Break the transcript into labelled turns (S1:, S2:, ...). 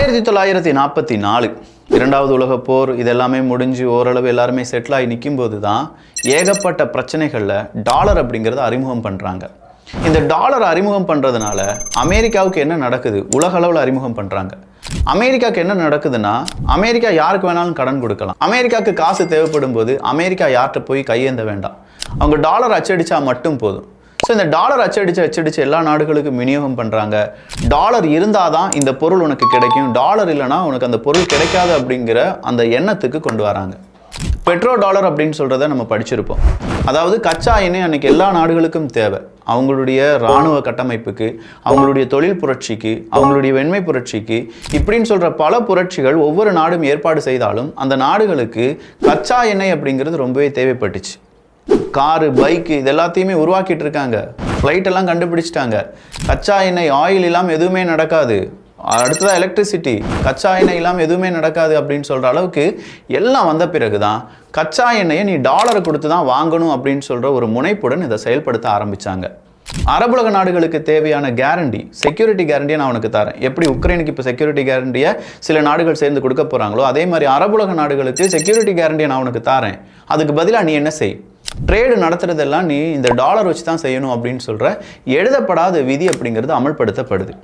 S1: 1944 இரண்டாவது உலகப் போர் இதெல்லாமே முடிஞ்சு ஓரளவு எல்லாருமே செட்டில் ஆகி நிக்கும்போது தான் ஏகப்பட்ட பிரச்சனைகள்ல டாலர் அப்படிங்கறத அறிமுகம் பண்றாங்க. இந்த டாலர் அறிமுகம் பண்றதுனால அமெரிக்காவுக்கு என்ன நடக்குது? உலக அளவுல அறிமுகம் பண்றாங்க. அமெரிக்காக்கு என்ன நடக்குதுன்னா, அமெரிக்கா யாருக்கு வேணாலும் கடன் கொடுக்கலாம். அமெரிக்காக்கு காசு தேவைப்படும் போது அமெரிக்கா யார்கிட்ட போய் கையேந்த வேண்டாம். அவங்க டாலர் அச்சடிச்சா மட்டும் போதும். ஸோ இந்த டாலர் அச்சடிச்சு எல்லா நாடுகளுக்கும் விநியோகம் பண்ணுறாங்க. டாலர் இருந்தால் தான் இந்த பொருள் உனக்கு கிடைக்கும், டாலர் இல்லைனா உனக்கு அந்த பொருள் கிடைக்காது அப்படிங்கிற அந்த எண்ணத்துக்கு கொண்டு வராங்க. பெட்ரோ டாலர் அப்படின்னு சொல்கிறத நம்ம படிச்சிருப்போம். அதாவது கச்சா எண்ணெய் அன்றைக்கி எல்லா நாடுகளுக்கும் தேவை. அவங்களுடைய இராணுவ கட்டமைப்புக்கு, அவங்களுடைய தொழில் புரட்சிக்கு, அவங்களுடைய வெண்மை புரட்சிக்கு, இப்படின்னு சொல்கிற பல புரட்சிகள் ஒவ்வொரு நாடும் ஏற்பாடு செய்தாலும் அந்த நாடுகளுக்கு கச்சா எண்ணெய் அப்படிங்கிறது ரொம்பவே தேவைப்பட்டுச்சு. காரு, பைக்கு இது எல்லாத்தையுமே உருவாக்கிட்டு இருக்காங்க. ஃப்ளைட் எல்லாம் கண்டுபிடிச்சிட்டாங்க. கச்சா எண்ணெய் ஆயில் இல்லாமல் எதுவுமே நடக்காது. அடுத்ததாக எலக்ட்ரிசிட்டி, கச்சா எண்ணெய் இல்லாமல் எதுவுமே நடக்காது அப்படின்னு சொல்கிற அளவுக்கு எல்லாம் வந்த பிறகு தான் கச்சா எண்ணெயை நீ டாலரை கொடுத்து தான் வாங்கணும் அப்படின்னு சொல்கிற ஒரு முனைப்புடன் இதை செயல்படுத்த ஆரம்பித்தாங்க. அரபுலக நாடுகளுக்கு தேவையான கேரண்டி, செக்யூரிட்டி கேரண்டியை நான் உனக்கு தரேன். எப்படி உக்ரைனுக்கு இப்போ செக்யூரிட்டி கேரண்டியை சில நாடுகள் சேர்ந்து கொடுக்க போகிறாங்களோ, அதே மாதிரி அரபுலக நாடுகளுக்கு செக்யூரிட்டி கேரண்டியை நான் உனக்கு தரேன். அதுக்கு பதிலாக நீ என்ன செய்? ட்ரேடு நடத்துறதெல்லாம் நீ இந்த டாலர் வச்சு தான் செய்யணும் அப்படின்னு சொல்கிற எழுதப்படாத விதி அப்படிங்கிறது அமல்படுத்தப்படுது.